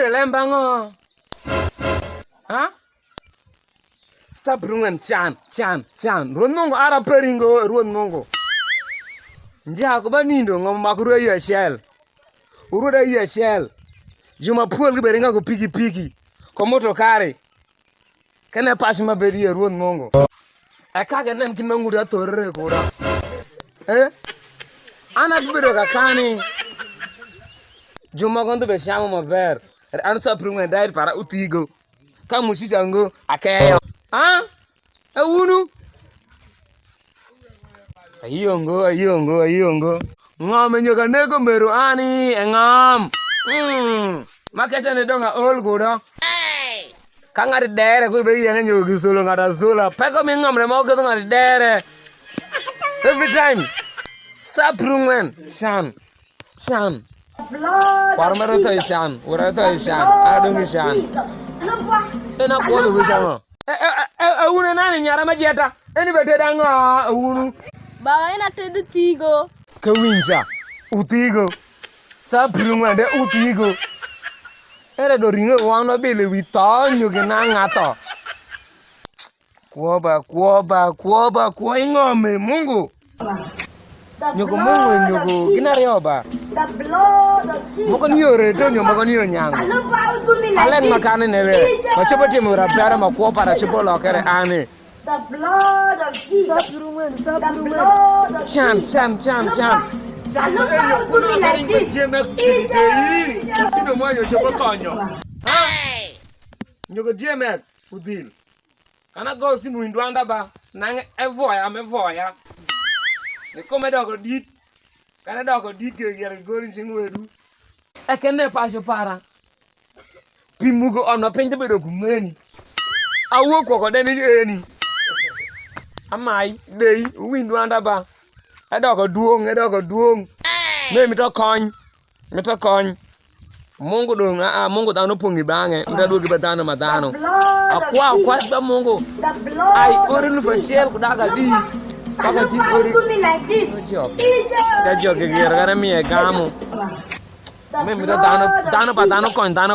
Lembango. Huh? Sabrungan chan. Ronongo ara peringo ronongo. Nja ko banindo ngom makuru ya shell. Uruda ya shell. Juma pool ke beringa ko pigi. Ko moto kare. Kana pas ma beri ronongo. Aka ganan kin mangu da torre ko da. Ana biro ka kani. Juma gondo be shamu maber. Anu sabrungan dai para utigo. Kamu sisango akayo. Unu. Ayongo. Ngam nyoga nego meru ani engam. Makete ne donga ol goda. Kangari dere ko be yene nyogi solo ngada solo. Peko mi ngam re mo ko ngari dere. Every time. Sabrungan shan. Parmero to shan. Ora to shan. Adongi shan. Ena ko lu shan. Unu nani nyara majeta. Eni beteda nga unu. Bawa ina tedu tigo. Kewinja. Utigo. Sabrungan de utigo. Era do ringo wano bele wito nyoge na ngato. Kuoba ingome Mungu. Nyoko ginare oba. Moko niore to nyoko niyo nyango. Alen makane nere. Machopo timu rapara makuopa na chopo lokere ane. The blood of Jesus. The blood of Jesus. Chan. Do me like this. Kasido moyo chopo konyo. Nyoko DMX udil. Kana go simu indwanda ba nang evoya. Ne come dogo dit. Kana dogo dit ke yere gorin singwedu. Ekene pasho para. Pimugo ono penje bedo kumeni. Awo koko deni eni. Amai dei windwanda ba. Edogo duong. Me mito kony. Mungu dong Mungu tano pungi bange. Mita duogi batano matano. Akwa siba Mungu. Ai orinu fasiel kudaga di. Paka ti ori. Kajo kegir kana mi gamu. Me mito tano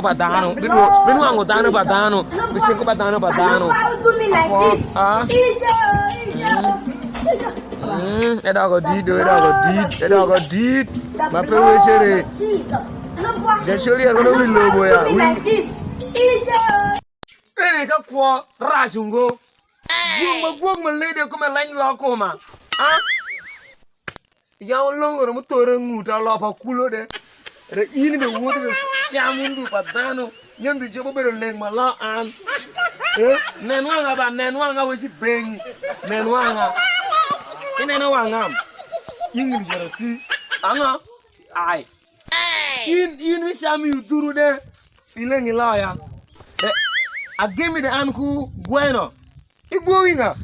patano. Binu ango tano patano. Bisiko patano. Edogo dit. Mape wesere. Gashori akono wilobo ya. Ene ka kwa rashungo. Gwong lede kuma lany lokoma. Yaw longo no mutore nguta lopa kulo de. Re ini be wodo be chamundu patano. Nyandu jobo be leng mala an. Nenwanga wesi bengi. Nenwanga. Inena wangam. Ingin jerasi. Anga. Ai. In we shami uduru de. Ilengi laya. Agemi de anku bueno. Igwinga.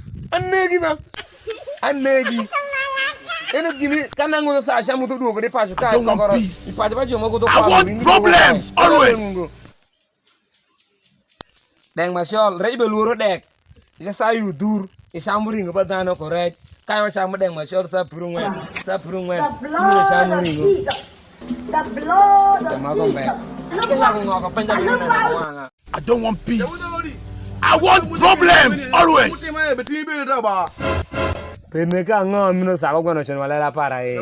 Anegi. Eno gimi kana ngono sa shamu to do de pasu kai kokoro. Ipaje bajo mo go to kwa. I want problems always. Deng mashol reibe luro dek. Isa sa yudur. Isamuri ngo badano correct. Kayo shamu deng mashol sa prungwen. The blood of Jesus. The blood of Jesus. I don't want peace. I want problems always. Peneka ngom no sa ko no chen wala la para e.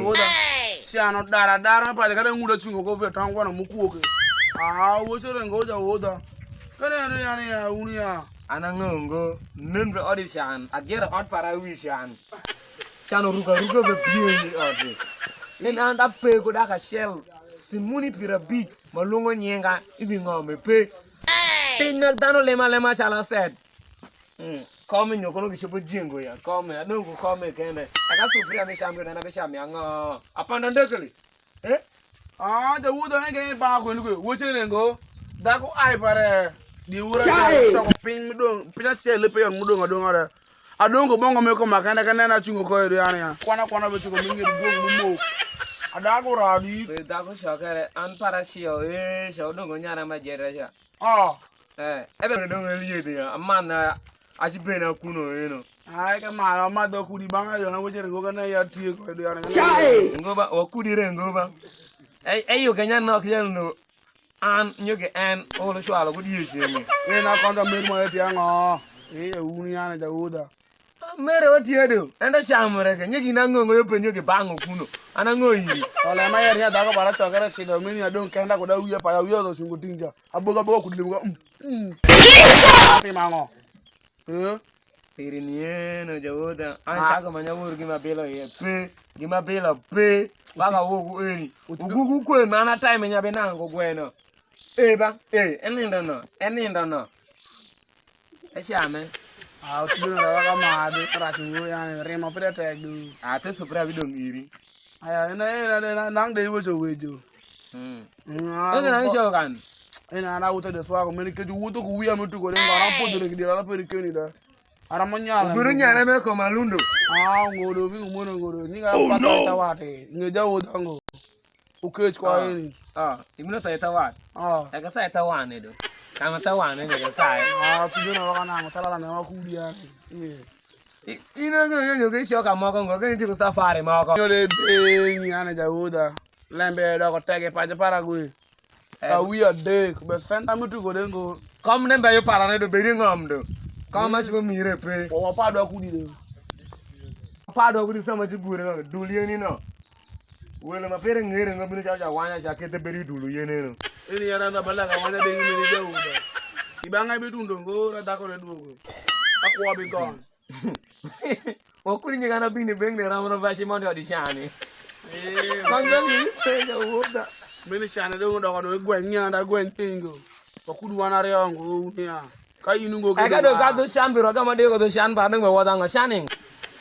Siano dara pa de kada nguda chungo ko fe tangwa na mukuoke. Wo chere ngoja woda. Kana ndo yani ya unia. Anangongo nembe audition agera out para wishan. Chano ruga be bien odi. Len anda pe ko da ka shell. Simuni pira big malungo nyenga ibi ngome pe. Pinnak dano lema chala said. Come nyoko no kishopo jingo ya. Come adongo come kende. Aka supria ni shambe na be shami anga. Apanda ndekeli. The woda nge ba ko ngo. Wo chere ngo. Da ko ai pare. Di wura so ko ping mudong. Pija tie lepe yon mudong adong ara. Adongo bongo me ko makanda kana na chungo ko eri ya. Kwana be chungo mingi go mo. Adago radi. Be dago shakere an para shio sho dongo nyara ma jera sha. ebe no ngeli de amana ajibena kuno eno ai ka ma ma do ku di banga yo na wo jere go kana ya tie ko do ya ngoba okudire ngoba yo kanya no kjeno an nyoge an olo shwala go die sheme na konda mer mo ti ngo uni ana ja uda mere otie do enda shamre ke nyegi na ngongo yo penyo ge bango kuno ana ngoyi ole ma yer ya da ko bara chokere si do mini adon kenda ko da wiye pa ya wiye do sungu tinja aboga bo ku dilim go ati mango Pirinieno jawuda an chaga manya wur gi mabelo ye pe baga wogu eri ugugu kwen mana time nya benango gweno eba enindo no eshame tudo na waga ma de tratingo ya ne remo prete du ate supra bidong iri aya na nang de wo jo wejo ege na isho kan ina na wuta de swa ko men ke ju wuto ku wiya mutu ko le ngara po de ki dira per keni da ara monyala guru nyane me ko malundo ngoro bi ngumono ngoro ni ga pata ta wate ngeja wo dango ukech kwa eni imno ta eta wat ega sa eta wane do kama ta wane ega sa tudo na waga na mutala na wa ku dia ino nyo ge shoka moko ngo ge ndi safari moko yo le be ni ana jawuda lembe do ko tege pa para gwe we are day be senda mutu go dengo kom ne be yo para ne do be ngom do kama shi go mire pe o pa do ku di de pa do ku di sama ji gure no dulie ni no wele ma pere ngere ngo binu cha wanya sha kete beri dulu yene no ini yara na bala ga wanya de ngi ni jawuda ibanga be dundo ngo ra da ko le dugo akwa be gone wakuri nyega na bini beng de ramro vashi mondi odishani kangani pega woda mini shane de ndo ko gwen nyanda gwen pingo wakuru wana reongo unia ka inungo ga do ga do shambiro ga made go do shan ba ngwe woda ngo shaning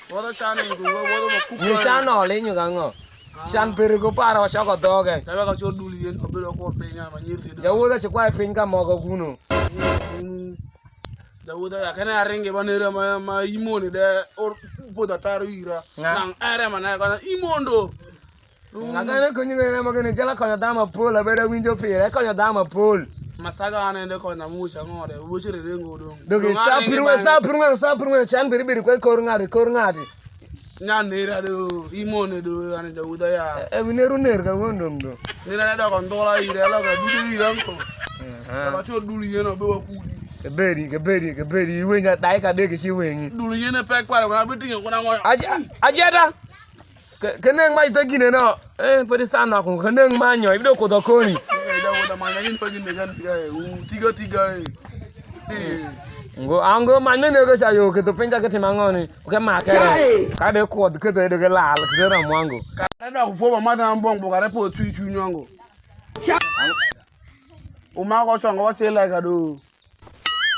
woda shaning go woda mo ku ni shano le nyu ga ngo shan pere go para wa shoko doge ga ga cho duli yen obelo ko pe nya ma nyirti ya woda che kwa pinga mogo guno Jawuda ya kana renge banera ma imone de or poda taru ira nang ere mana kana imondo ngana ko nyinga ma gane jala ko dama pol abeda winjo pire ko dama pol masaga ane de ko na mucha ngore wuchire rengo do doge sa pirwe chan biri ko ngadi nya nera do imone do ane jawuda ya mineru ner ga wondong do nera de ko ndola ira la ga dudu ira ko ka cho dulu yeno be wa kudi Gebedi, iwe nya dai ka de kishi wengi. Dulu yene pek para ko abitinga ko na ngo. Ajada. Keneng mai tagine no. Podi sana ko keneng manyo ibido ko dokoni. Da woda manya ni ko gine gan tiga Ngo ango manyo ne ko sayo ke to penja ke timangoni. Ke makere. Ka de ko de ke de la ke ra mwango. Ka da ko fo ma da mbong bo ka re po tu nyongo. O ma ko chongo wa se la ga do.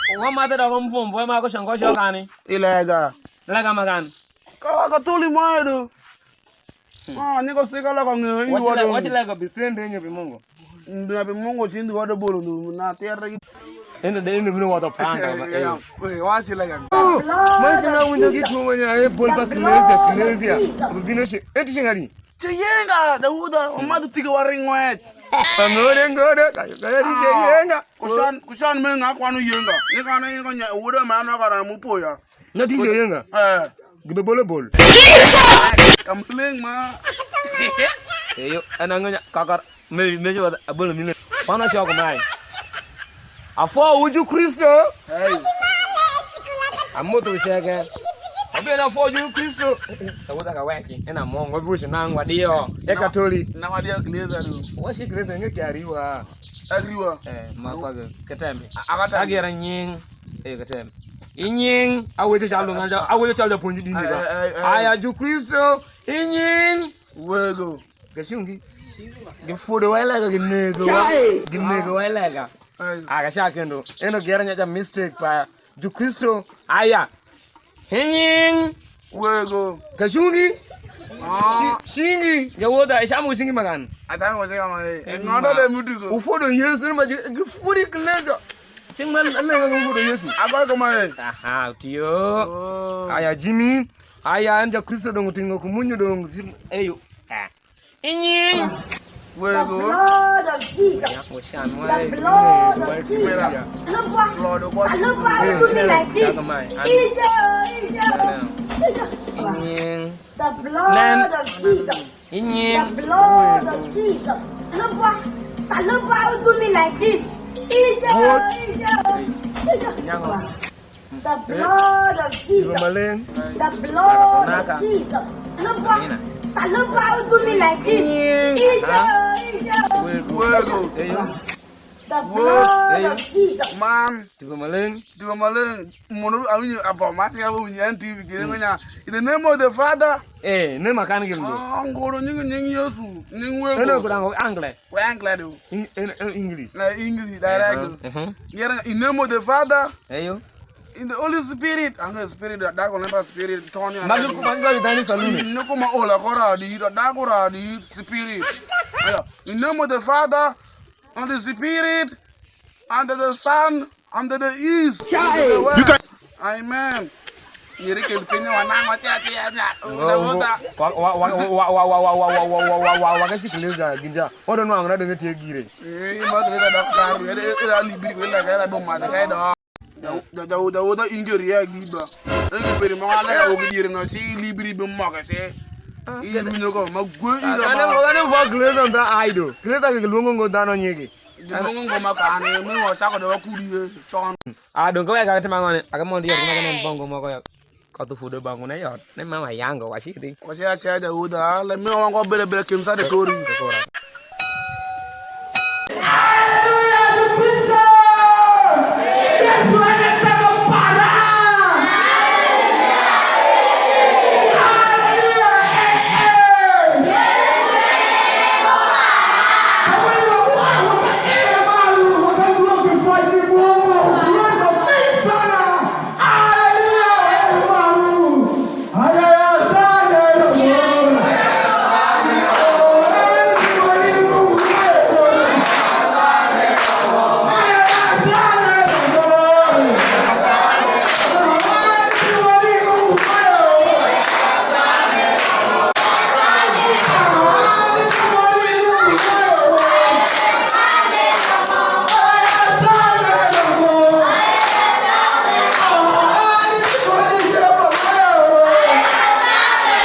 Wa mata da kom fom boy ma ko shango shokani Ilega magan ka tuli maedo ni ko se kala ko ngi wodo wasi la ko bisende nyo bi mongo ndu bi mongo chindi wodo bolo na terra ende de ende bi wodo panga we wasi la ga man singa wundo gi tu wanya bol ba Kilezia bino she eti shingari cheyenga da wuda o madu tiga waringwet ngode kaya di cheyenga kusan me nga kwanu yenga ni kana yenga nya wuda ma na kara mu poya na ti yenga gibe bol kampleng ma yo ananga kakar me jo abolo mine pana shoko mai afo uju Kristo amoto shege abena fo uju Kristo tawuda ka weki ena mongo bibushi nangwa dio ya katoli na wadia Kilezia do washi Kilezia ngeke ariwa makwaga ketembe agera nying ketembe inying aweje chalo nganja aweje chalo ponji dini ga aya ju Kristo inying wego gashungi gifudo walega ginego walega aga shakendo eno gera nyaja mistake pa ju Kristo aya inying wego gashungi Shingi, jawoda ishamu shingi magan. Atanga wazeka mai. Ngondo de mutugo. Ufodo Yesu ma gifuri Kilezia. Chingman Allah ga ufodo Yesu. Ago ko mai. Aha, tiyo. Aya Jimi, aya anja Kristo dongo tingo kumunyo dongo eyo. Inyi. Where The you go? blood of Jesus. Ya mo shan mo The ai. blood Mo of ai Jesus. Kilezia. Look what. Lord, what? Look what you do me like this. Inying. The blood of Jesus. Inying. The blood of Jesus. Look what you do me like this. The blood of Jesus. Maleng. The blood of Jesus. Look what you do me like this. Where you go? The blood of Jesus. Man, Maleng. do a malin. Mono, I mean, about my TV. In the name of the Father. Eh, ne makan gildo. I'm going to Yosu. Eno kurang angle. We're Anglo. English. English, direct. In the name of the Father. Ayo. In the Holy Spirit, and the Spirit that will never spirit Tony. Magu kumanga itani saluni. No come all Kora, the Dagora, the Spirit. In the name of the Father, and the Spirit, and the Son, and the East, and the West. Amen. You can finish one wakasi Kilezia ginja. Odo no amna de ngeti gire. The injury, Libra. Everybody, Mala, over here, and I see Libri Bumaka say, even you go, my good. I don't for Kilezia on that idol. Kilezia ke lungo go down on yegi. The long go Makani, me was out of the Kudi, John. I don't go back at Mangon. I come on the other bongo mogo. Got to food the bongo na yard. Ne mama yango was she. Was I said the wood, let me go better back inside the Tory.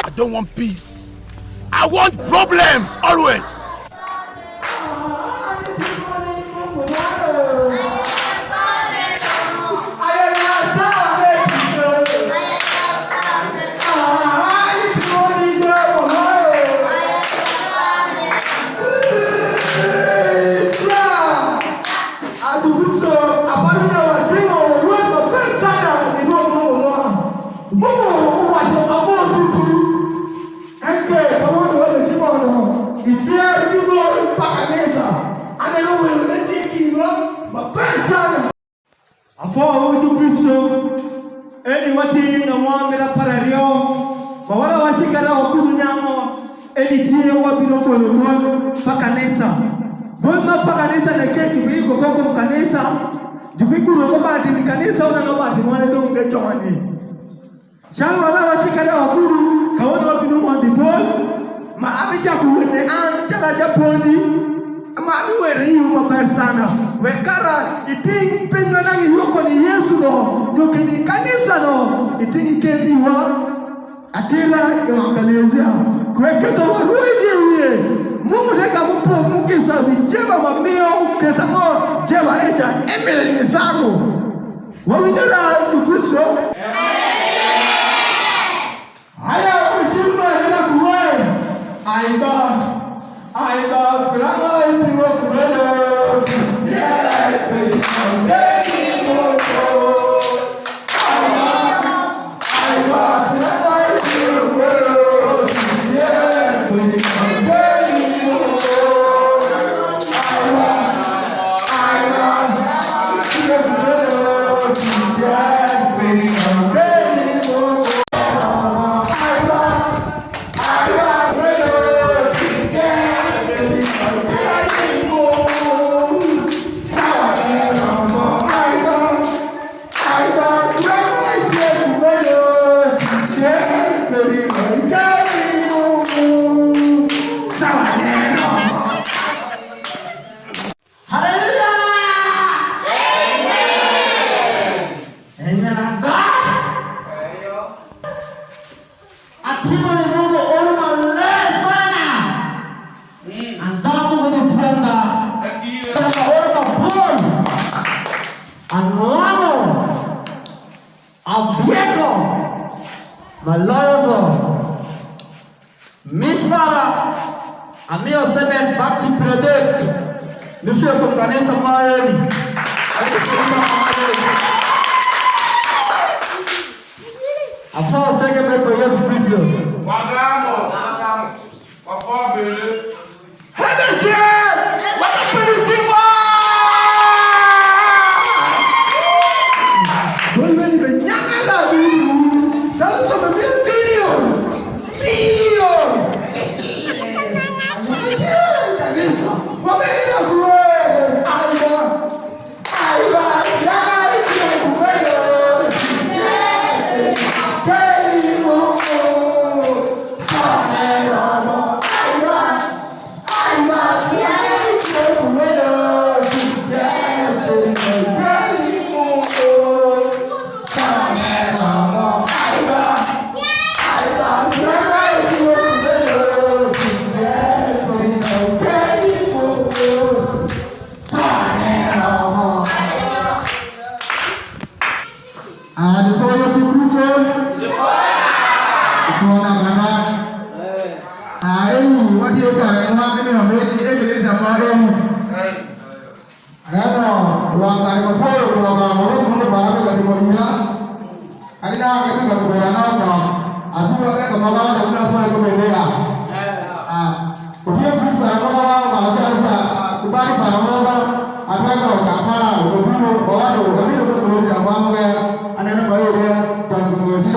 I don't want peace. I want problems always. Kanisa na keki biko koko kanisa jubiku no bati ni kanisa una no bati mwana ndo ngejoni shanga wala wachikana wakuru kaona wabino mo dipol ma abicha kuwene an chaka japoni ma abiwere yu maber sana wekara iting penwa na yoko ni Yesu no nyoke ni kanisa no iting keli wa atira ya Kilezia kweketa waruye Mungu teka mupo mukisa vicheba mamio keta mo cheba echa emele nisako wawindera Kristo haya kuchimba yana kuwe aiba brava ipo kulelo Anuano, Abieko, Malozo, Mishmara, Amio Seven Bachi Predict, Mishio from Ganesa Miami. I saw a second man for yes, please. Wagamo. Before building. Henderson! What a pretty team! Don't really be young enough. That is a billion. What are you doing? Anak-anak baru dia tuan pengurus itu